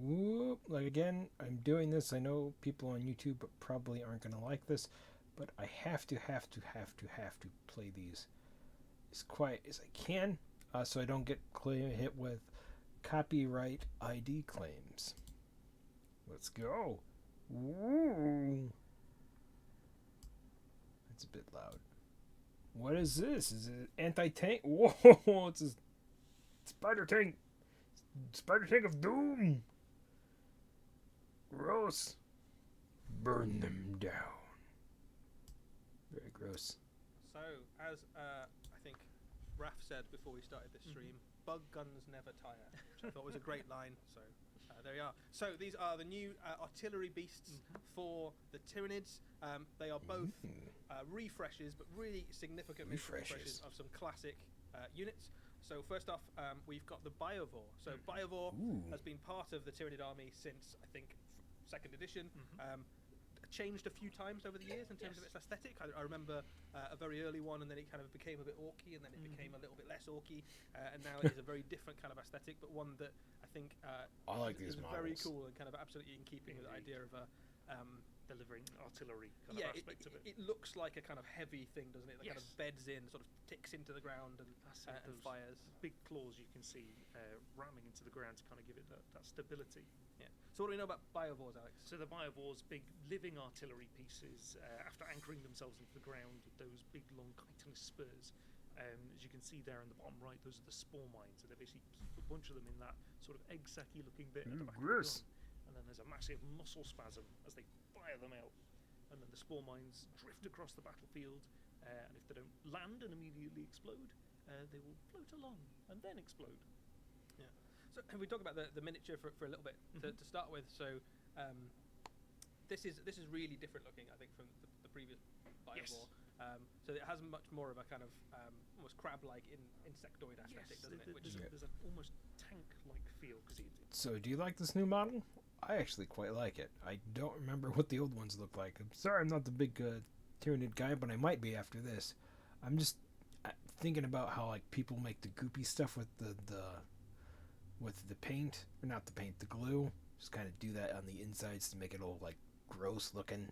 Whoop. Like, again, I'm doing this. I know people on YouTube probably aren't going to like this, but I have to play these as quiet as I can so I don't get hit with copyright ID claims. Let's go. Ooh. That's a bit loud. What is this? Is it anti-tank? Whoa, it's a spider tank. Spider tank of doom. Gross. Burn them down. Very gross. So, as I think Raf said before we started this stream, bug guns never tire, which I thought was a great line. So, there we are. So, these are the new artillery beasts for the Tyranids. They are both refreshes, but really significant refreshes of some classic units. So, first off, we've got the Biovore. So, Biovore has been part of the Tyranid army since, I think, 2nd edition. Changed a few times over the years in terms of its aesthetic. I remember a very early one, and then it kind of became a bit orky, and then it became a little bit less orky, and now it is a very different kind of aesthetic, but one that I think I like these is models. very cool and kind of absolutely in keeping with the idea of a delivering artillery kind of aspect of it. It looks like a kind of heavy thing, doesn't it? That kind of beds in, sort of ticks into the ground and fires. Big claws you can see ramming into the ground to kind of give it that stability. Yeah. So what do we know about Biovores, Alex? So the Biovores, big living artillery pieces, after anchoring themselves into the ground with those big long chitinous spurs. As you can see there in the bottom right, those are the spore mines. So they basically keep a bunch of them in that sort of egg sacky looking bit at the back of the gun. And then there's a massive muscle spasm as they fire them out. And then the spore mines drift across the battlefield. And if they don't land and immediately explode, they will float along and then explode. Yeah. So if we talk about the miniature for a little bit to start with. So this is really different looking, I think, from the previous Biovore. So it has much more of a kind of almost crab-like insectoid aesthetic, doesn't it? There's an almost tank-like feel. So do you like this new model? I actually quite like it. I don't remember what the old ones look like. I'm sorry I'm not the big Tyranid guy, but I might be after this. I'm just thinking about how like people make the goopy stuff with the paint, or not the paint, the glue. Just kind of do that on the insides to make it all like gross looking.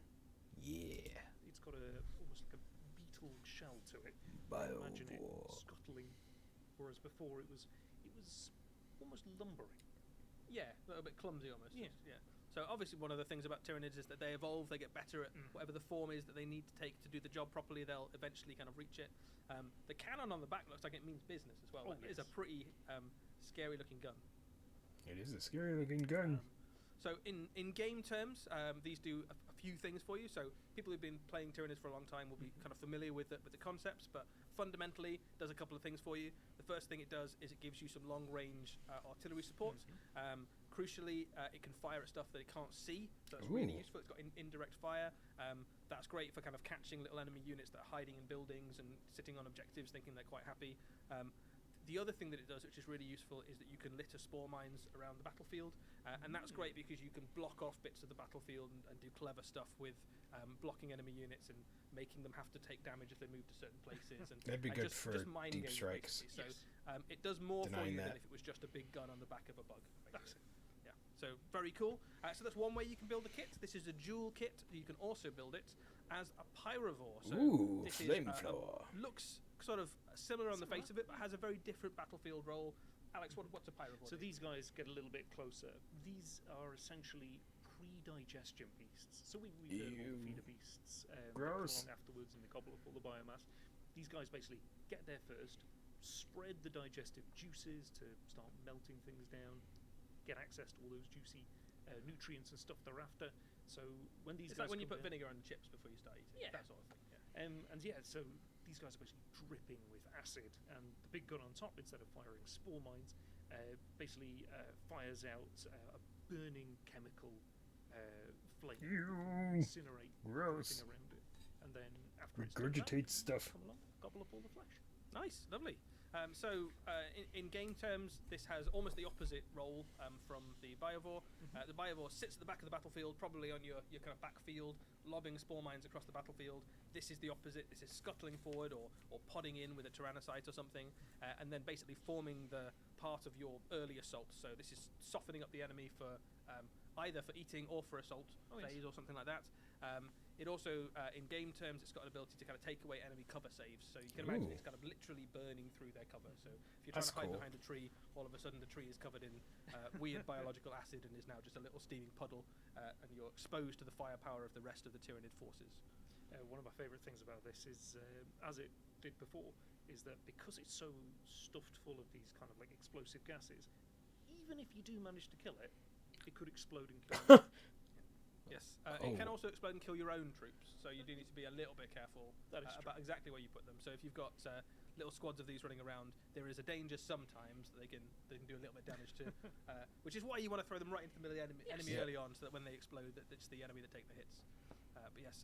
Yeah. It's got almost like a beetle shell to it. Imagine it scuttling, whereas before it was almost lumbering. Yeah, a little bit clumsy almost. Yeah. So obviously one of the things about Tyranids is that they evolve, they get better at whatever the form is that they need to take to do the job properly. They'll eventually kind of reach it. The cannon on the back looks like it means business as well. It is a pretty scary looking gun. It is a scary looking gun. So in game terms, these do a few things for you. So people who've been playing Tyranids for a long time will be kind of familiar with the concepts, but fundamentally does a couple of things for you. The first thing it does is it gives you some long-range artillery support. Crucially, it can fire at stuff that it can't see, so it's really useful. It's got indirect fire. That's great for kind of catching little enemy units that are hiding in buildings and sitting on objectives thinking they're quite happy. The other thing that it does, which is really useful, is that you can litter spore mines around the battlefield, and that's great because you can block off bits of the battlefield and do clever stuff with blocking enemy units and making them have to take damage if they move to certain places. And that'd be good just for deep strikes. So it does more for you that. than if it was just a big gun on the back of a bug. That's it. Yeah. So very cool. So that's one way you can build the kit. This is a dual kit. You can also build it as a Pyrovore. So this flamethrower. Looks sort of similar on the face of it, but has a very different battlefield role. Alex, what's a Pyrovore? So these guys get a little bit closer. These are essentially pre-digestion beasts. So we heard all the feeder beasts Gross. along afterwards, and they gobble up all the biomass. These guys basically get there first, spread the digestive juices to start melting things down, get access to all those juicy nutrients and stuff they're after. So when these it's guys like when you put down, vinegar on the chips before you start eating. Yeah. That sort of thing. Yeah. So these guys are basically dripping with acid, and the big gun on top, instead of firing spore mines, basically fires out a burning chemical flame, incinerate, Gross. around it, and then after it's Regurgitate stuff. come along, gobble up all the flesh. Nice, lovely. In game terms, this has almost the opposite role from the Biovore. The Biovore sits at the back of the battlefield, probably on your kind of backfield, lobbing spore mines across the battlefield. This is the opposite. This is scuttling forward or podding in with a Tyrannocyte or something, and then basically forming the part of your early assault. So this is softening up the enemy for either for eating or for assault phase or something like that. It also, in game terms, it's got an ability to kind of take away enemy cover saves. So you can imagine it's kind of literally burning through their cover. So if you're trying to hide behind a tree, all of a sudden the tree is covered in weird biological acid and is now just a little steaming puddle, and you're exposed to the firepower of the rest of the Tyranid forces. One of my favourite things about this is, as it did before, is that because it's so stuffed full of these kind of like explosive gases, even if you do manage to kill it, it could explode and kill you. Yes, it can also explode and kill your own troops, so you do need to be a little bit careful about exactly where you put them. So if you've got little squads of these running around, there is a danger sometimes that they can do a little bit of damage to, which is why you want to throw them right into the middle of the enemy early on, so that when they explode, that it's the enemy that take the hits. But yes,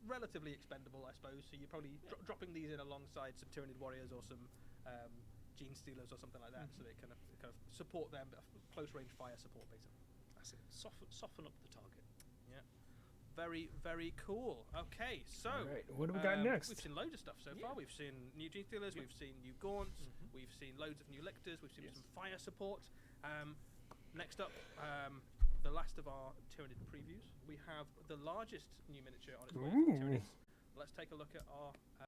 relatively expendable, I suppose. So you're probably dropping these in alongside some Tyranid warriors or some Gene Stealers or something like that, so they kind of support them, but close range fire support basically. Soften up the target. Yeah. Very, very cool. Okay, so what do we got next? We've seen loads of stuff so far. We've seen new Gene Stealers, we've seen new Gaunts, we've seen loads of new Lictors, we've seen some fire support. Next up, the last of our Tyranid previews, we have the largest new miniature on its way for Tyranids. Let's take a look at our